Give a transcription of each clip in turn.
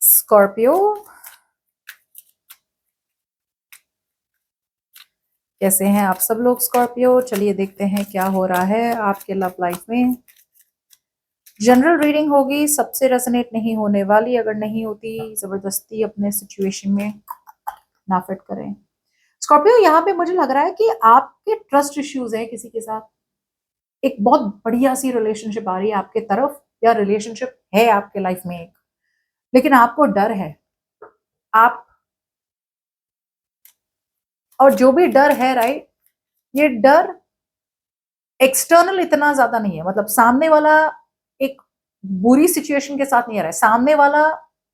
Scorpio, कैसे हैं आप सब लोग स्कॉर्पियो? चलिए देखते हैं क्या हो रहा है आपके लव लाइफ में। जनरल रीडिंग होगी, सबसे रेजोनेट नहीं होने वाली। अगर नहीं होती जबरदस्ती अपने सिचुएशन में ना फिट करें। स्कॉर्पियो, यहाँ पे मुझे लग रहा है कि आपके ट्रस्ट इश्यूज है किसी के साथ। एक बहुत बढ़िया सी रिलेशनशिप आ रही है आपके तरफ, या रिलेशनशिप है आपके लाइफ में एक, लेकिन आपको डर है। आप, और जो भी डर है, राइट, ये डर एक्सटर्नल इतना ज्यादा नहीं है। मतलब सामने वाला एक बुरी सिचुएशन के साथ नहीं आ रहा है, सामने वाला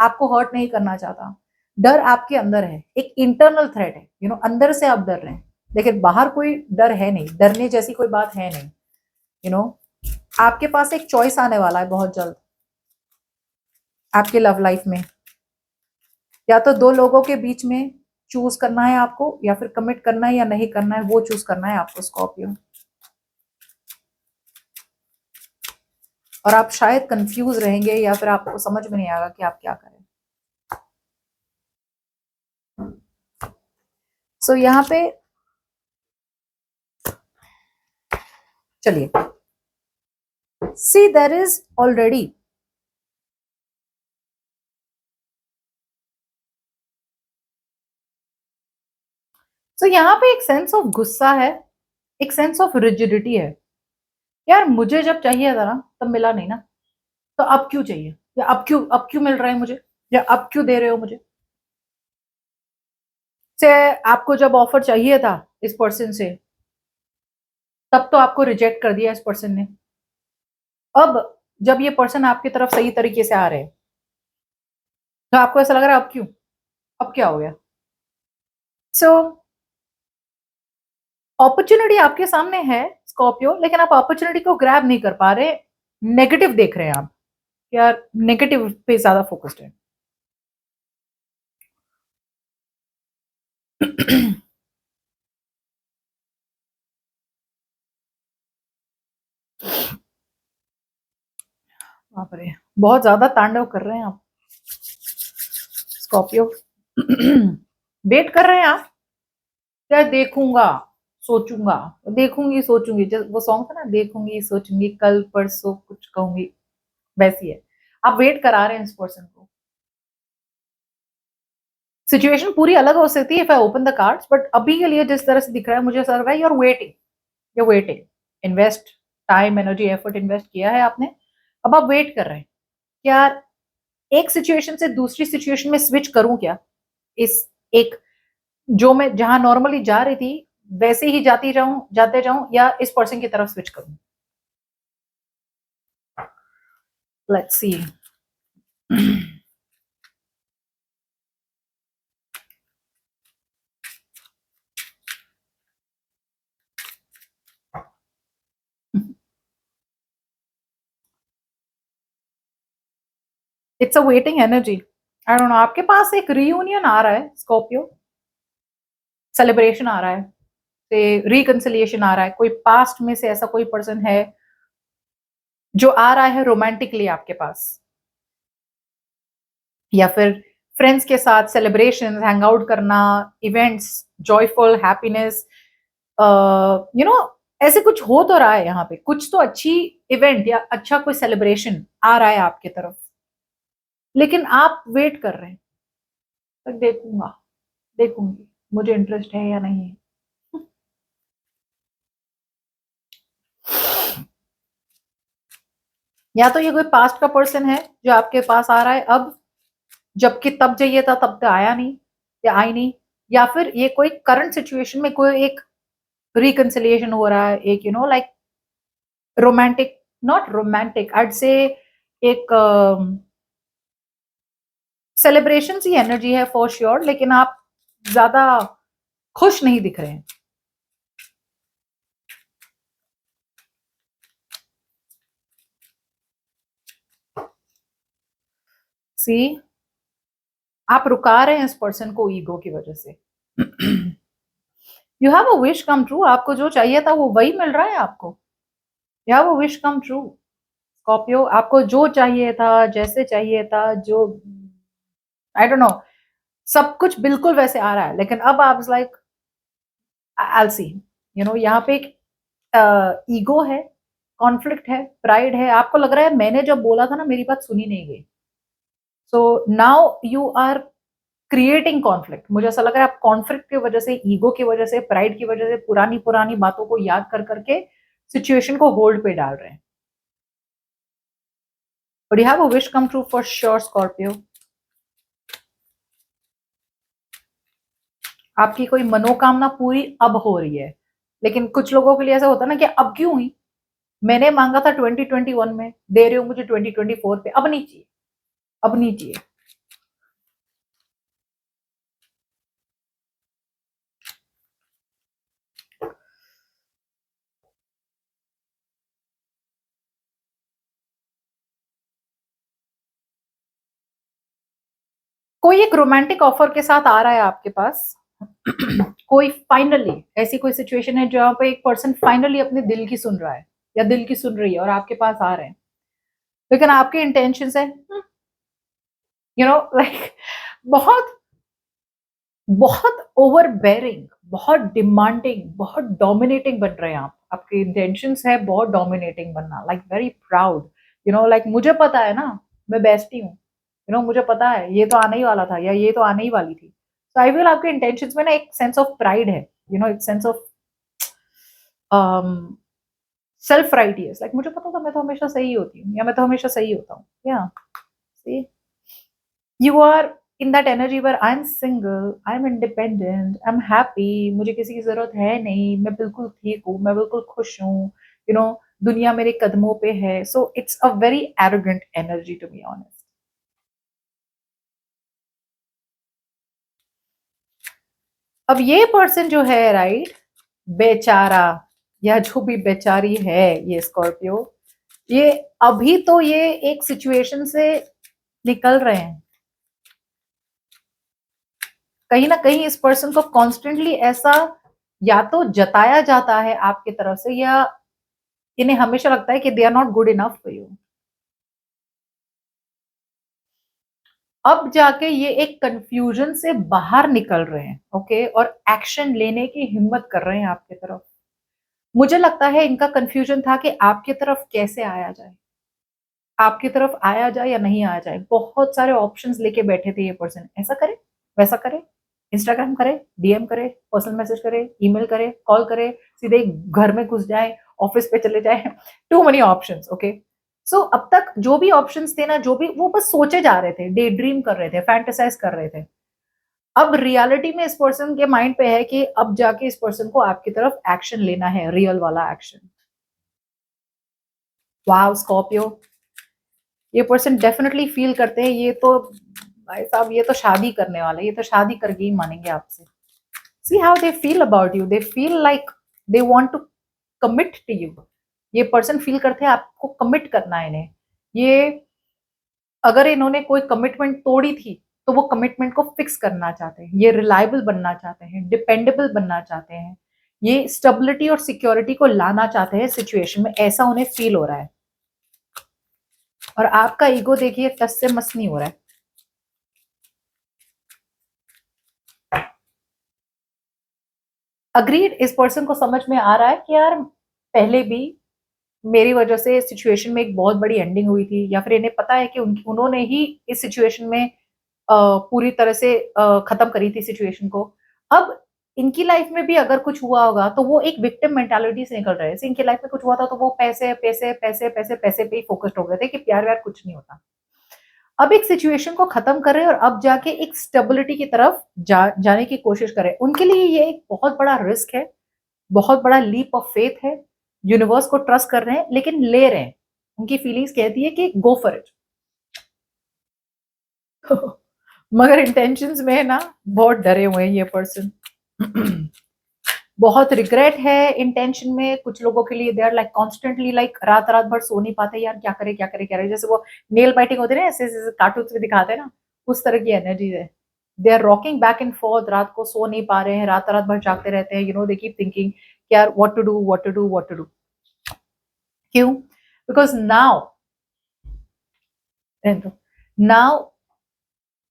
आपको हर्ट नहीं करना चाहता। डर आपके अंदर है, एक इंटरनल थ्रेट है, अंदर से आप डर रहे हैं, लेकिन बाहर कोई डर है नहीं, डरने जैसी कोई बात है नहीं। यू नो आपके पास एक चॉइस आने वाला है बहुत जल्द आपके लव लाइफ में। या तो दो लोगों के बीच में चूज करना है आपको, या फिर कमिट करना है या नहीं करना है, वो चूज करना है आपको स्कॉर्पियो। और आप शायद कंफ्यूज रहेंगे, या फिर आपको समझ में नहीं आएगा कि आप क्या करें। सो यहाँ पे चलिए, सी देयर इज ऑलरेडी यहाँ पे एक सेंस ऑफ गुस्सा है, एक सेंस ऑफ रिजिडिटी है। यार मुझे जब चाहिए था ना तब मिला नहीं ना, तो अब क्यों चाहिए, या अब क्यों मिल रहा है मुझे, या अब क्यों दे रहे हो मुझे। से आपको जब ऑफर चाहिए था इस पर्सन से, तब तो आपको रिजेक्ट कर दिया इस पर्सन ने। अब जब ये पर्सन आपकी तरफ सही तरीके से आ रहे हैं, तो आपको ऐसा लग रहा है अब क्यों, अब क्या हो गया। सो अपॉर्चुनिटी आपके सामने है स्कॉर्पियो, लेकिन आप अपॉर्चुनिटी को ग्रैब नहीं कर पा रहे। नेगेटिव देख रहे हैं आप, यार नेगेटिव पे ज्यादा फोकस्ड है। बाप रे, बहुत ज्यादा तांडव कर रहे हैं आप स्कॉर्पियो। वेट कर रहे हैं आप, क्या देखूंगा सोचूंगा, देखूंगी सोचूंगी, जब वो सॉन्ग था ना, देखूंगी सोचूंगी कल परसों कुछ कहूंगी, वैसी है। आप वेट करा रहे हैं इस पर्सन को। सिचुएशन पूरी अलग हो सकती है if I open the cards, but अभी के लिए जिस तरह से दिख रहा है, मुझे ऐसा लग रहा है you are waiting. Invest time energy effort invest किया है आपने, अब आप वेट कर रहे हैं कि यार एक सिचुएशन से दूसरी सिचुएशन में स्विच करूं क्या। इस एक, जो मैं जहां नॉर्मली जा रही थी वैसे ही जाते जाऊं, या इस पर्सन की तरफ स्विच करूं। Let's see. It's a waiting energy. I don't know, आपके पास एक रीयूनियन आ रहा है स्कॉर्पियो, सेलिब्रेशन आ रहा है, से रिकंसिलिएशन आ रहा है। कोई पास्ट में से ऐसा कोई पर्सन है जो आ रहा है रोमांटिकली आपके पास, या फिर फ्रेंड्स के साथ सेलिब्रेशन, हैंग आउट करना, इवेंट्स, जॉयफुल हैप्पीनेस, ऐसे कुछ हो तो रहा है यहाँ पे, कुछ तो अच्छी इवेंट या अच्छा कोई सेलिब्रेशन आ रहा है आपके तरफ, लेकिन आप वेट कर रहे हैं। तो देखूंगा, देखूंगी, मुझे इंटरेस्ट है या नहीं है। या तो ये कोई पास्ट का पर्सन है जो आपके पास आ रहा है अब, जबकि तब चाहिए था तब तो आया नहीं, या आई नहीं। या फिर ये कोई करंट सिचुएशन में कोई एक रिकंसिलिएशन हो रहा है, एक like romantic, not romantic, I'd से एक सेलिब्रेशन की एनर्जी है फॉर श्योर, लेकिन आप ज्यादा खुश नहीं दिख रहे हैं। सी, आप रुका रहे हैं इस पर्सन को ईगो की वजह से। You have a wish come true, आपको जो चाहिए था वो वही मिल रहा है आपको। You have a wish come true Scorpio, आपको जो चाहिए था, जैसे चाहिए था, जो आई डोंट नो, सब कुछ बिल्कुल वैसे आ रहा है, लेकिन अब आप लाइक आई विल सी, यहाँ पे एक ईगो है, कॉन्फ्लिक्ट है, प्राइड है, आपको लग रहा है मैंने जब बोला था ना मेरी बात सुनी नहीं गई। So now you are creating conflict. मुझे ऐसा लग रहा है आप कॉन्फ्लिक्ट की वजह से, ईगो की वजह से, प्राइड की वजह से पुरानी पुरानी बातों को याद कर करके सिचुएशन को होल्ड पे डाल रहे हैं। But you have a wish come true for sure Scorpio. आपकी कोई मनोकामना पूरी अब हो रही है, लेकिन कुछ लोगों के लिए ऐसा होता है ना कि अब क्यों हुई, मैंने मांगा था 2021 में, दे रहे हो मुझे 2024 पे, अब नहीं चाहिए, अब नहीं चाहिए। कोई एक रोमांटिक ऑफर के साथ आ रहा है आपके पास। कोई फाइनली ऐसी कोई सिचुएशन है जहां पे एक पर्सन फाइनली अपने दिल की सुन रहा है या दिल की सुन रही है और आपके पास आ रहे हैं, लेकिन आपके इंटेंशन है लाइक बहुत बहुत ओवरबेयरिंग, बहुत डिमांडिंग, बहुत डोमिनेटिंग बन रहे हैं आप। आपके इंटेंशंस है बहुत डोमिनेटिंग बनना, लाइक वेरी प्राउड, लाइक मुझे पता है ना, मैं बेस्टी हूँ, मुझे पता है ये तो आने ही वाला था या ये तो आने ही वाली थी। तो आई फील आपके इंटेंशंस में ना एक सेंस ऑफ प्राइड है, एक sense of self righteous, like मुझे पता था मैं तो हमेशा सही होती हूँ या मैं तो हमेशा सही होता हूँ। या see, you are in that energy where I am single, I am independent, I am happy, मुझे किसी की जरूरत है नहीं, मैं बिल्कुल ठीक हूँ, मैं बिल्कुल खुश हूँ, दुनिया मेरे कदमों पे है। So it's a very arrogant energy to be honest. अब ये पर्सन जो है राइट, बेचारा या जो भी बेचारी है ये स्कॉर्पियो, ये अभी तो ये एक सिचुएशन से निकल रहे हैं। कहीं ना कहीं इस पर्सन को कॉन्स्टेंटली ऐसा या तो जताया जाता है आपकी तरफ से, या इन्हें हमेशा लगता है कि they are not good enough for you. अब जाके ये एक कंफ्यूजन से बाहर निकल रहे हैं, ओके, और एक्शन लेने की हिम्मत कर रहे हैं आपकी तरफ। मुझे लगता है इनका कंफ्यूजन था कि आपकी तरफ कैसे आया जाए, आपकी तरफ आया जाए या नहीं आया जाए। बहुत सारे ऑप्शंस लेके बैठे थे ये पर्सन, ऐसा करे, वैसा करे, इंस्टाग्राम करे, डीएम करे, पर्सनल मैसेज करे, ईमेल करे, कॉल करे, सीधे घर में घुस जाए, ऑफिस पे चले जाए। Two money options, okay. So अब तक जो भी ऑप्शंस थे ना, जो भी वो बस सोचे जा रहे थे, डे ड्रीम कर रहे थे, फैंटेसाइज कर रहे थे। अब रियलिटी में इस पर्सन के माइंड पे है कि अब जाके इस पर्सन को आपकी तरफ एक्शन लेना है, रियल वाला एक्शन। वाओ स्कॉर्पियो, ये पर्सन डेफिनेटली फील करते हैं, ये तो भाई साहब ये तो शादी करने वाले, ये तो शादी करके ही मानेंगे आपसे। See how they feel about you, they feel like they want to commit to you. ये पर्सन फील करते हैं आपको कमिट करना है इन्हें। ये अगर इन्होंने कोई कमिटमेंट तोड़ी थी तो वो कमिटमेंट को फिक्स करना चाहते हैं, ये रिलायबल बनना चाहते हैं, डिपेंडेबल बनना चाहते हैं, ये स्टेबिलिटी और सिक्योरिटी को लाना चाहते हैं सिचुएशन में, ऐसा उन्हें फील हो रहा है। और आपका ईगो देखिए टस से मस नहीं हो रहा है। अग्रीड, इस पर्सन को समझ में आ रहा है कि यार पहले भी मेरी वजह से सिचुएशन में एक बहुत बड़ी एंडिंग हुई थी, या फिर इन्हें पता है कि उन्होंने ही इस सिचुएशन में पूरी तरह से खत्म करी थी सिचुएशन को। अब इनकी लाइफ में भी अगर कुछ हुआ होगा तो वो एक विक्टिम मेंटालिटी से निकल रहे हैं। इनकी लाइफ में कुछ हुआ था तो वो पैसे पैसे पैसे पैसे पैसे पे ही फोकस्ड हो गए थे कि प्यार व्यार कुछ नहीं होता। अब एक सिचुएशन को खत्म कर रहे हैं और अब जाके एक स्टेबिलिटी की तरफ जाने की कोशिश करें। उनके लिए ये एक बहुत बड़ा रिस्क है, बहुत बड़ा लीप ऑफ फेथ है। यूनिवर्स को ट्रस्ट कर रहे हैं लेकिन ले रहे हैं। उनकी फीलिंग्स कहती है कि गो फॉर इट। मगर इंटेंशंस में है ना, बहुत डरे हुए हैं ये पर्सन। बहुत रिग्रेट है इंटेंशन में। कुछ लोगों के लिए they are like constantly like रात रात भर सो नहीं पाते, यार क्या करे क्या करे क्या करे, जैसे वो नेल बाइटिंग होती है ना, ऐसे कार्टून में दिखाते हैं ना, उस तरह की एनर्जी है। They are rocking back and forth, रात को सो नहीं पा रहे हैं, रात रात भर जागते रहते हैं। दे कीप थिंकिंग यार what to do what to do what to do. क्यों? Because now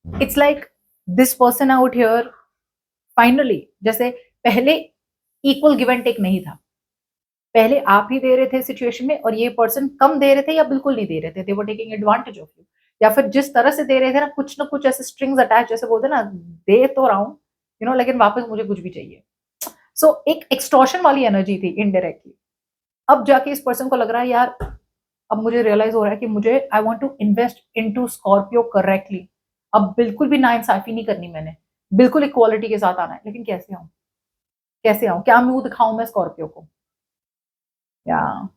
it's like this person out here finally, जैसे पहले इक्वल गिव एंड टेक नहीं था, पहले आप ही दे रहे थे सिचुएशन में और ये पर्सन कम दे रहे थे या बिल्कुल नहीं दे रहे थे, they were taking advantage of you, या फिर जिस तरह से दे रहे थे ना कुछ ऐसे स्ट्रिंग्स अटैच, जैसे बोलते हैं ना, दे तो रहा हूँ लेकिन वापस मुझे कुछ भी चाहिए। सो एक एक्सटॉर्शन वाली एनर्जी थी इनडायरेक्टली। अब जाके इस पर्सन को लग रहा है यार, अब मुझे रियलाइज हो रहा है कि मुझे I want to invest into Scorpio correctly. अब बिल्कुल भी नाइंसाफी नहीं करनी मैंने, बिल्कुल इक्वालिटी के साथ आना है, लेकिन कैसे आऊं, कैसे आऊं, क्या मुंह दिखाऊं मैं स्कॉर्पियो को, या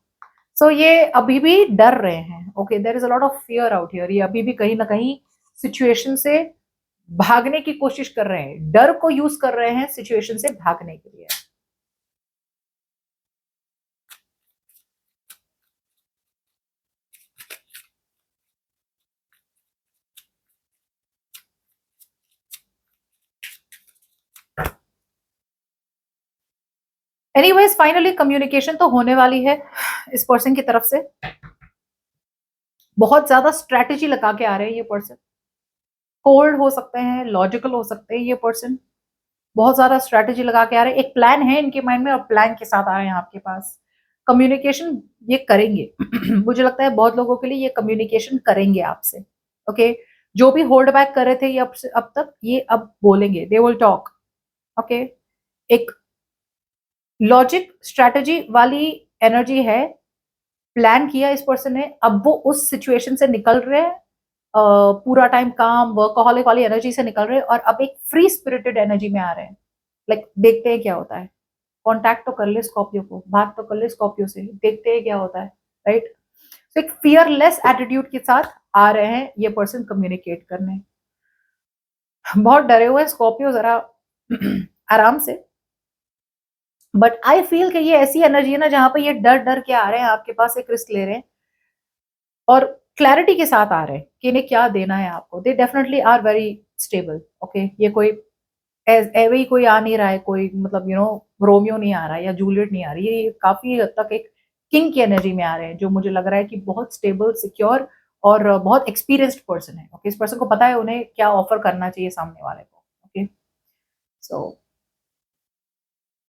सो ये अभी भी डर रहे हैं। Okay, there is a lot of fear out here, ये अभी भी कहीं ना कहीं सिचुएशन से भागने की कोशिश कर रहे हैं, डर को यूज कर रहे हैं सिचुएशन से भागने के लिए। एनीवेज फाइनली कम्युनिकेशन तो होने वाली है इस पर्सन की तरफ से। बहुत ज्यादा स्ट्रेटेजी लगा के आ रहे हैं ये पर्सन, कोल्ड हो सकते हैं, लॉजिकल हो सकते हैं ये पर्सन, बहुत ज्यादा स्ट्रेटेजी लगा के आ रहे हैं, एक प्लान है इनके माइंड में और प्लान के साथ आ रहे हैं आपके पास। कम्युनिकेशन ये करेंगे मुझे लगता है बहुत लोगों के लिए ये कम्युनिकेशन करेंगे आपसे। ओके, जो भी होल्ड बैक कर रहे थे ये अब तक, ये अब बोलेंगे, दे विल टॉक। ओके, एक लॉजिक स्ट्रेटेजी वाली एनर्जी है, प्लान किया इस पर्सन ने, अब वो उस सिचुएशन से निकल रहे हैं, पूरा टाइम काम वर्कहॉलिक वाली एनर्जी से निकल रहे हैं और अब एक फ्री स्पिरिटेड एनर्जी में आ रहे हैं। लाइक देखते हैं क्या होता है, कॉन्टैक्ट तो कर ले स्कॉर्पियो को, बात तो कर ले स्कॉर्पियो से, देखते हैं क्या होता है, राइट। तो एक फियरलेस एटीट्यूड के साथ आ रहे हैं ये पर्सन कम्युनिकेट करने। बहुत डरे हुए हैं स्कॉर्पियो जरा आराम से, बट आई फील कि ये ऐसी एनर्जी है ना जहां पे ये डर डर के आ रहे हैं आपके पास, एक रिस्क ले रहे हैं और क्लैरिटी के साथ आ रहे हैं कि इन्हें क्या देना है आपको। They definitely are very stable. Okay, ये कोई एवे ही कोई आ नहीं रहा है, कोई मतलब रोमियो नहीं आ रहा है या जूलियट नहीं आ रही है, ये काफी हद तक एक किंग की एनर्जी में आ रहे हैं, जो मुझे लग रहा है कि बहुत स्टेबल, सिक्योर और बहुत एक्सपीरियंस्ड पर्सन है। ओके, इस पर्सन को पता है उन्हें क्या ऑफर करना चाहिए सामने वाले को। ओके, सो